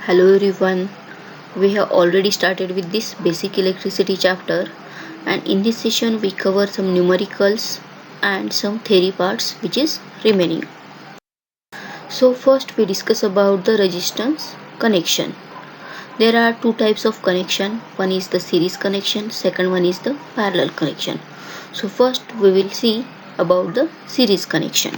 Hello everyone, we have already started with this basic electricity chapter, and in this session we cover some numericals and some theory parts which is remaining. So first we discuss about the resistance connection. There are two types of connection. One is the series connection, second one is the parallel connection. So first we will see about the series connection.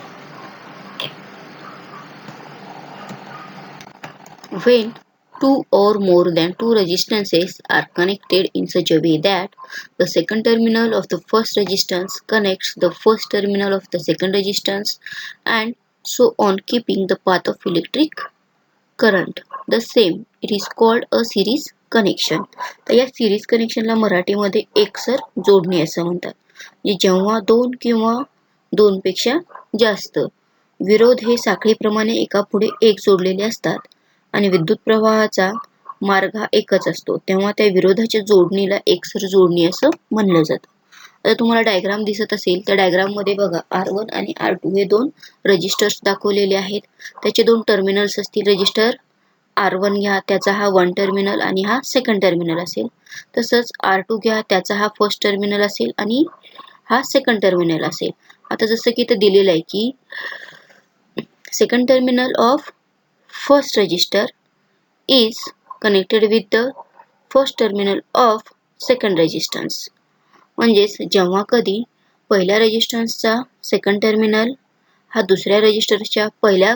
When two or more than two resistances are connected in such a way that the second terminal of the first resistance connects the first terminal of the second resistance and so on, keeping the path of electric current the same, it is called a series connection. तर या series कनेक्शनला मराठीमध्ये एकसर जोडणी असं म्हणतात. जेव्हा दोन किंवा दोनपेक्षा जास्त विरोध हे साखळीप्रमाणे एका पुढे एक जोडलेले असतात आणि विद्युत प्रवाहाचा मार्ग हा एकच असतो, तेव्हा त्या विरोधाच्या जोडणीला एकसर जोडणी असं म्हणलं जातं. आता तुम्हाला डायग्राम दिसत असेल, त्या डायग्राम मध्ये बघा R1 आणि R2 हे दोन रेजिस्टर्स दाखवलेले आहेत. त्याचे दोन टर्मिनल्स असतील. रेजिस्टर R1 घ्या, त्याचा हा वन टर्मिनल आणि हा सेकंड टर्मिनल असेल. तसंच R2 घ्या, त्याचा हा फर्स्ट टर्मिनल असेल आणि हा सेकंड टर्मिनल असेल. आता जसं की इथं दिलेलं आहे की second terminal of first resistor is connected with the first terminal of second resistance. म्हणजेच जेव्हा कधी पहिल्या रेजिस्टन्सचा सेकंड टर्मिनल हा दुसऱ्या रेजिस्टरच्या पहिल्या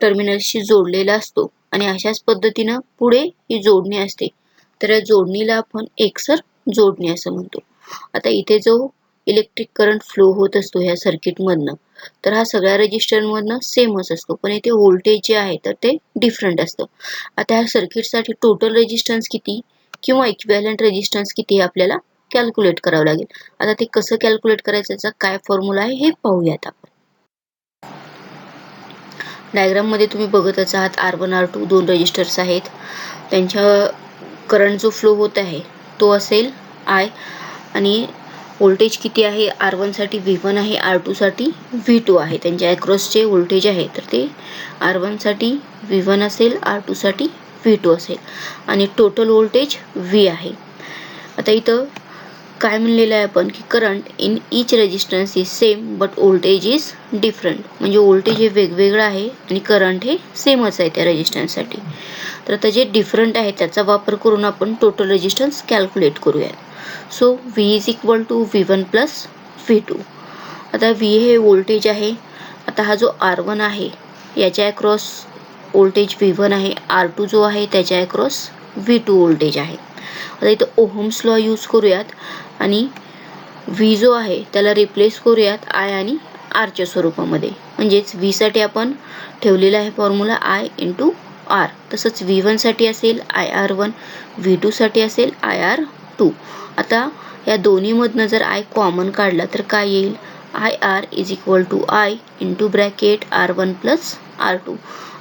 टर्मिनलशी जोडलेला असतो आणि अशाच पद्धतीनं पुढे ही जोडणी असते, तर या जोडणीला आपण एकसर जोडणी असं म्हणतो. आता इथे जो इलेक्ट्रिक करंट फ्लो होत असतो ह्या सर्किट मधनं, तर हा सगळ्या रेजिस्टर मधनं सेमच असतो, पण इथे व्होल्टेज जे आहे तर ते डिफरंट असतं. आता ह्या सर्किटसाठी टोटल रेजिस्टन्स किती किंवा इक्विव्हॅलंट रेजिस्टन्स किती हे आपल्याला कॅल्क्युलेट करावं लागेल. आता ते कसं कॅल्क्युलेट करायचं, याचा काय फॉर्म्युला आहे हे पाहूयात आपण. डायग्राम मध्ये तुम्ही बघतच आहात R1 R2 दोन रेजिस्टर्स आहेत. त्यांच्या करंट जो फ्लो होत आहे तो असेल I आणि व्होल्टेज किती आहे, R1 साठी V1 आहे, R2 साठी V2 आहे. त्यांच्या अक्रॉसचे व्होल्टेज आहे तर ते R1 साठी V1 असेल, R2 साठी V2 असेल आणि टोटल व्होल्टेज V आहे. आता इथं काय म्हणलेलं आहे आपण की current in each resistance is same but voltage is different. म्हणजे व्होल्टेज हे वेगवेगळं आहे आणि करंट हे सेमच आहे त्या रेजिस्टन्ससाठी. तर आता जे डिफरंट आहे त्याचा वापर करून आपण टोटल रेजिस्टन्स कॅल्क्युलेट करूयात. So V is equal to V1 plus V2. आता V हे व्होल्टेज आहे. आता हा जो R1 आहे याच्या अक्रॉस व्होल्टेज V1 आहे, R2 जो आहे त्याच्या अक्रॉस V2 व्होल्टेज आहे. आता इथं ओहम्स लॉ यूज करूयात आणि V जो आहे त्याला रिप्लेस करूयात I आणि R च्या स्वरूपामध्ये. म्हणजेच V साठी आपण ठेवलेला आहे फॉर्म्युला I इंटू R. तसंच V1 साठी असेल IR1, V2 साठी असेल IR2. आता या दोन्हीमधनं जर I कॉमन काढला तर काय येईल, IR is equal to I into bracket R1 plus R2.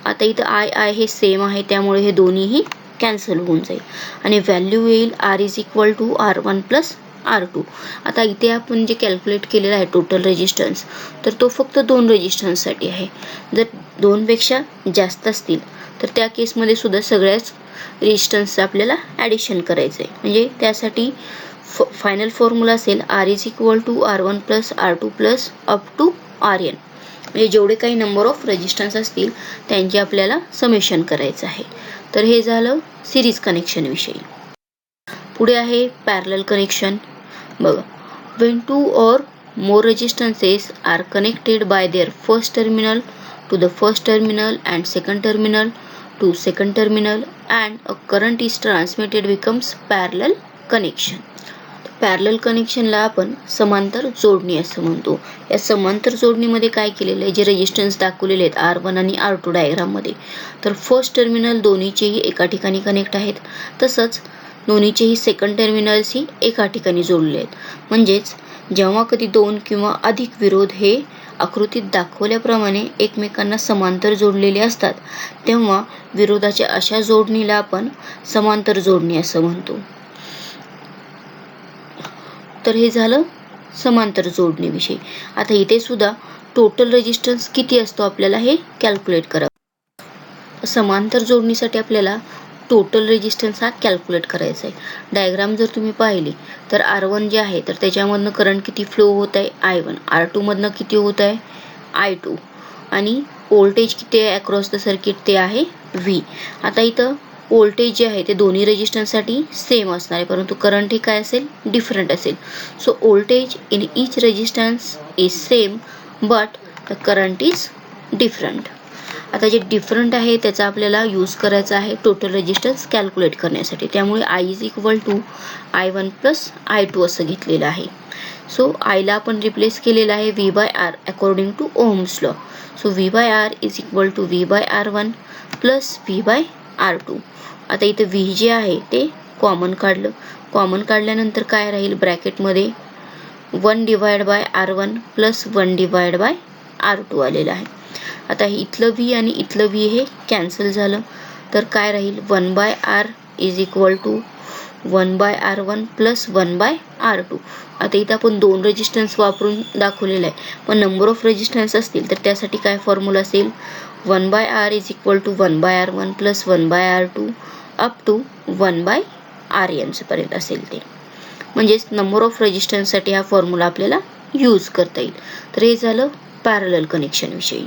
आता इथं I हे सेम आहे त्यामुळे हे दोन्हीही कॅन्सल होऊन जाईल आणि व्हॅल्यू येईल R is equal to R1 plus R2. आता इथे आपण जे कॅल्क्युलेट केलेला आहे टोटल रेजिस्टन्स, तर तो फक्त दोन रेजिस्टन्ससाठी आहे. जर दोनपेक्षा जास्त असतील तर त्या केसमध्ये सुद्धा सगळ्याच रेजिस्टन्सचं आपल्याला ॲडिशन करायचं आहे. म्हणजे त्यासाठी फायनल फॉर्म्युला असेल R is equal to R1 plus R2 plus up to RN. म्हणजे जेवढे काही नंबर ऑफ रेजिस्टन्स असतील त्यांचे आपल्याला समेशन करायचं आहे. तर हे झालं सिरीज कनेक्शन विषयी. पुढे आहे पॅरलल कनेक्शन. बघा, when two or more resistances are connected by their first terminal to the first terminal and second terminal to second terminal and a current is transmitted becomes parallel connection. Parallel कनेक्शनला आपण समांतर जोडणी असं म्हणतो. या समांतर जोडणीमध्ये काय केलेलं आहे, जे रेजिस्टन्स दाखवलेले आहेत R1 आणि R2 डायग्राममध्ये, तर फर्स्ट टर्मिनल दोन्हीचेही एका ठिकाणी कनेक्ट आहेत. तसंच दोन्हीचेही सेकंड टर्मिनल्सही एका ठिकाणी जोडले आहेत. म्हणजेच जेव्हा कधी दोन किंवा अधिक विरोध हे आकृतीत दाखवल्याप्रमाणे एकमेकांना समांतर जोडलेले असतात, तेव्हा विरोधाच्या अशा जोडणीला आपण समांतर जोडणी असं म्हणतो. तर हे झालं समांतर जोडणीविषयी. आता इथे सुद्धा टोटल रेजिस्टन्स किती असतो आपल्याला हे कॅल्क्युलेट करावं. समांतर जोडणीसाठी आपल्याला टोटल रेजिस्टन्स हा कॅल्क्युलेट करायचा आहे. डायग्राम जर तुम्ही पाहिली तर R1 जे आहे तर त्याच्यामधनं करंट किती फ्लो होत आहे I1, R2 मधनं किती होत आहे I2 आणि व्होल्टेज किती आहे अक्रॉस द सर्किट ते आहे V. आता इथं व्होल्टेज जे आहे ते दोन्ही रेजिस्टन्ससाठी सेम असणार आहे, परंतु करंट हे काय असेल डिफरंट असेल. So voltage in each resistance is same but the current is different. आता जे डिफरंट आहे त्याचा आपल्याला यूज करायचा आहे टोटल रेजिस्टन्स कॅल्क्युलेट करण्यासाठी. त्यामुळे I is equal to I1 plus I2 असं घेतलेलं आहे. सो आयला आपण रिप्लेस केलेलं आहे V by R according to Ohm's law. So V by R is equal to V by R1 plus V by R2. आता इथं V जे आहे ते कॉमन काढलं. कॉमन काढल्यानंतर काय राहील ब्रॅकेटमध्ये 1 divide by R1 plus 1 divide by R2 आलेलं आहे. आता इथलं V आणि इथलं V हे कॅन्सल झालं तर काय राहील 1 by R is equal to 1 by R1 plus 1 by R2. आता इथं आपण दोन रेजिस्टन्स वापरून दाखवलेलं आहे, पण नंबर ऑफ रेजिस्टन्स असतील तर त्यासाठी काय फॉर्म्युला असेल 1 by R is equal to 1 by R1 plus 1 by R2 up to 1 by RN पर्यंत असेल ते. म्हणजेच नंबर ऑफ रेजिस्टन्ससाठी हा फॉर्म्युला आपल्याला यूज करता येईल. तर हे झालं पॅरलल कनेक्शन विषयी.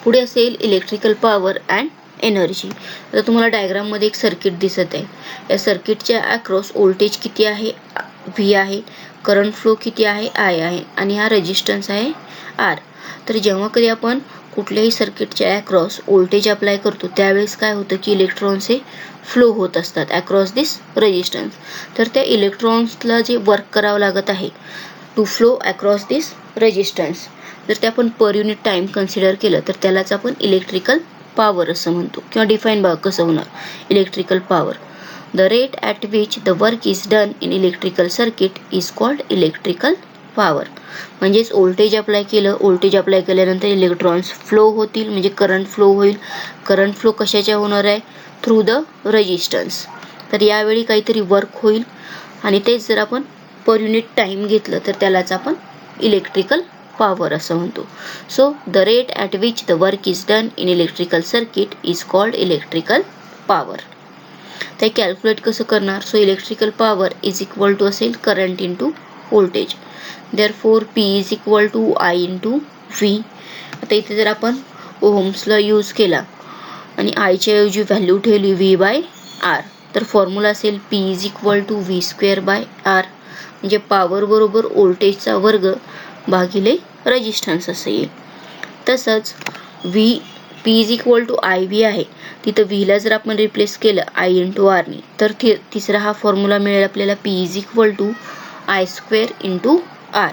पुढे असेल इलेक्ट्रिकल पॉवर अँड एनर्जी. आता तुम्हाला डायग्राम मध्ये एक सर्किट दिसत आहे. या सर्किटच्या अक्रॉस व्होल्टेज किती आहे V आहे, करंट फ्लो किती आहे I आहे आणि हा रेजिस्टन्स आहे R. तर जेव्हा कधी आपण कुठल्याही सर्किटच्या अक्रॉस व्होल्टेज अप्लाय करतो त्यावेळेस काय होतं की इलेक्ट्रॉन्स हे फ्लो होत असतात अक्रॉस दिस रेजिस्टन्स. तर त्या इलेक्ट्रॉन्सला जे वर्क करावं लागत आहे to flow across this resistance, जर ते आपण पर युनिट टाइम कन्सिडर केलं तर त्यालाच आपण इलेक्ट्रिकल पॉवर असं म्हणतो. किंवा डिफाईन बघा कसं होणार electrical power. The rate at which the work is done in electrical circuit is called electrical power. म्हणजेच व्होल्टेज अप्लाय केलं, व्होल्टेज अप्लाय केल्यानंतर इलेक्ट्रॉन्स फ्लो होतील म्हणजे करंट फ्लो होईल. करंट फ्लो कशाच्या होणार आहे थ्रू द रेजिस्टन्स. तर यावेळी काहीतरी वर्क होईल आणि तेच जर आपण पर युनिट टाइम घेतलं तर त्यालाच आपण इलेक्ट्रिकल पॉवर असं म्हणतो. So the rate at which the work is done in electrical circuit is called electrical power. ते कॅल्क्युलेट कसं करणार. So electrical power is equal to असेल current into voltage. Therefore P is equal to I into V. आता इथे जर आपण ओहम्सला use केला आणि आयच्या ऐवजी व्हॅल्यू ठेवली V बाय R तर फॉर्म्युला असेल P is equal to V square by R. म्हणजे पॉवर बरोबर व्होल्टेजचा वर्ग भागिले रेजिस्टन्स असं येईल. तसंच P is equal to IV आहे, तिथं Vला जर आपण रिप्लेस केलं I इंटू R ने तर तिसरा हा फॉर्म्युला मिळेल आपल्याला P is equal to I square into R.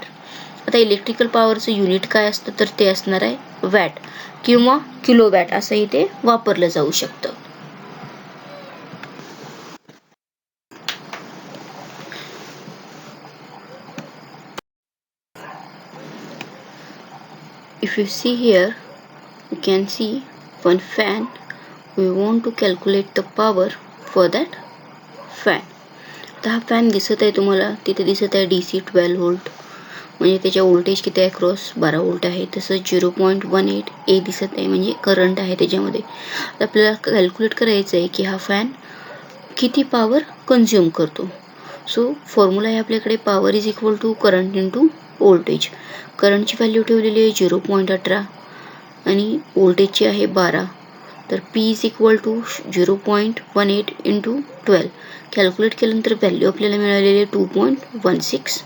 आता इलेक्ट्रिकल पॉवरचं युनिट काय असतं तर ते असणार आहे वॅट किंवा किलोवॅट असं इथे वापरलं जाऊ शकतं. If you see here, you can see one fan. We want to calculate the power for that fan. आता हा फॅन दिसत आहे तुम्हाला, तिथे दिसत आहे DC 12 व्होल्ट म्हणजे त्याच्या व्होल्टेज किती आहे क्रॉस 12 व्होल्ट आहे. तसंच 0.18 A दिसत आहे म्हणजे करंट आहे त्याच्यामध्ये. आपल्याला कॅल्क्युलेट करायचं आहे की हा फॅन किती पॉवर कंझ्युम करतो. सो फॉर्म्युला आहे आपल्याकडे power is equal to current into voltage. करंटची व्हॅल्यू ठेवलेली आहे 0.18 आणि व्होल्टेजची आहे 12. तर P is equal to 0.18 into 12 calculate केल्यानंतर व्हॅल्यू आपल्याला मिळालेली आहे 2.16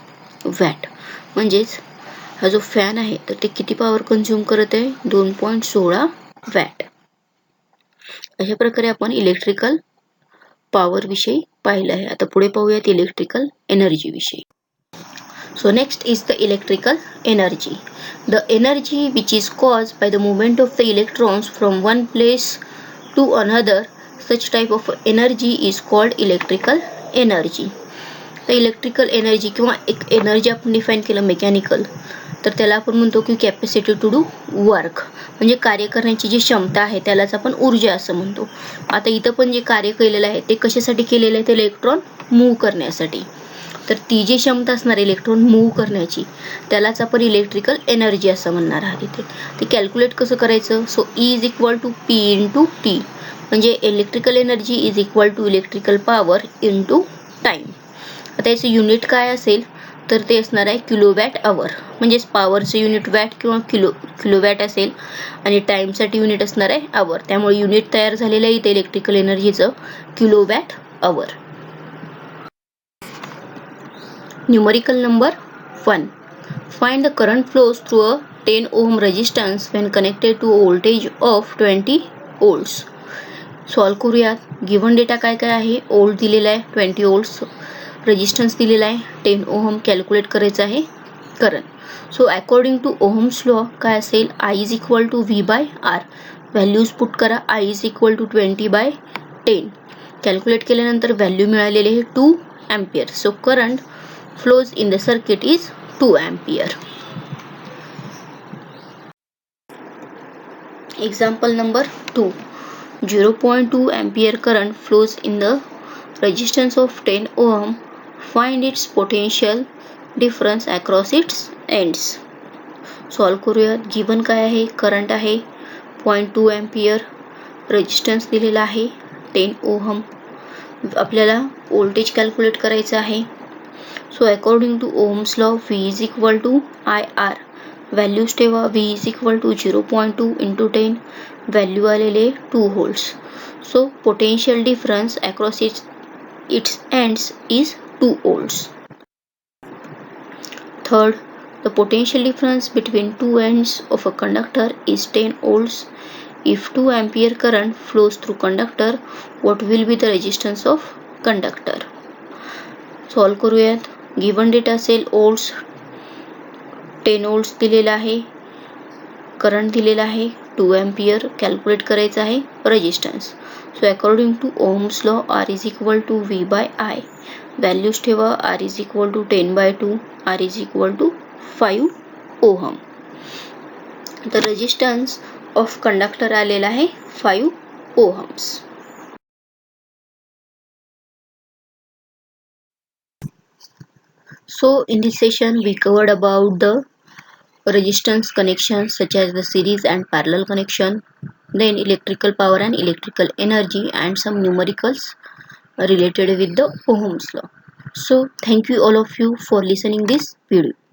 वॅट. म्हणजेच हा जो फॅन आहे तर ते किती पॉवर कंझ्युम करत आहे 2.16 वॅट. अशा प्रकारे आपण इलेक्ट्रिकल पॉवर विषयी पाहिलं आहे. आता पुढे पाहूयात इलेक्ट्रिकल एनर्जी विषयी. So next is the electrical energy. The energy which is caused by the movement of the electrons from one place to another, such type of energy is called electrical energy. The electrical energy किंवा एक energy आपण define केलं mechanical तर त्याला आपण म्हणतो की capacity to do work म्हणजे कार्य करण्याची जी क्षमता आहे त्यालाच आपण ऊर्जा असं म्हणतो. आता इथं पण जे कार्य केलेलं आहे ते कशासाठी केलेलं आहे तर इलेक्ट्रॉन मूव्ह करण्यासाठी. तर ती जी क्षमता असणार इलेक्ट्रॉन मूव्ह करण्याची त्यालाच आपण इलेक्ट्रिकल एनर्जी असं म्हणणार आहात इथे. ते कॅल्क्युलेट कसं करायचं? So E is equal to P into t, म्हणजे electrical energy is equal to electrical power into time. आता याचं युनिट काय असेल तर ते असणार आहे किलोवॅट आवर, म्हणजेच पॉवरचं युनिट वॅट किंवा किलोवॅट असेल आणि टाईमसाठी युनिट असणार आहे आवर. त्यामुळे युनिट तयार झालेलं आहे इथे इलेक्ट्रिकल एनर्जीचं kilowatt hour. Numerical number 1. Find the current flows through a 10 ohm resistance when connected to a voltage of 20 volts. Solve करूयात. गिव्हन डेटा काय काय आहे? ओल्ड दिलेला आहे 20 volts, रेजिस्टन्स दिलेला आहे 10 ओहम, कॅल्क्युलेट करायचं आहे current. So according to Ohm's law काय असेल? I is equal to V by R. Values put करा. I is equal to 20/10. Calculate केल्यानंतर व्हॅल्यू मिळालेली आहे 2 ampere. So current flows in the circuit is 2 ampere. Example number 2. 0.2 ampere current flows in the resistance of 10 ohm. Find its potential difference across its ends. Solve करूयात. Given काय आहे? Current आहे 0.2 ampere, resistance दिलेला आहे 10 ohm. आपल्याला voltage calculate करायचं आहे. So according to Ohm's law, V is equal to IR. Values ठेवा. V is equal to 0.2 into 10. Value आलेले 2 volts. So potential difference across its ends is 2 volts. Third, the potential difference between two ends of a conductor is 10 volts. If 2 ampere current flows through conductor, what will be the resistance of conductor? Solve करूयात. Given data असेल olds 10 volts दिलेला आहे, current दिलेला आहे 2 ampere, calculate करायचं आहे resistance. So according to Ohm's law R is equal to V by I. Values ठेवा. R is equal to 10/2, R is equal to 5 ohm. तर रेजिस्टन्स ऑफ कंडक्टर आलेला आहे 5 ohms. So in this session we covered about the resistance connections such as the series and parallel connection, then electrical power and electrical energy, and some numericals related with the Ohm's law. So thank you all of you for listening this video.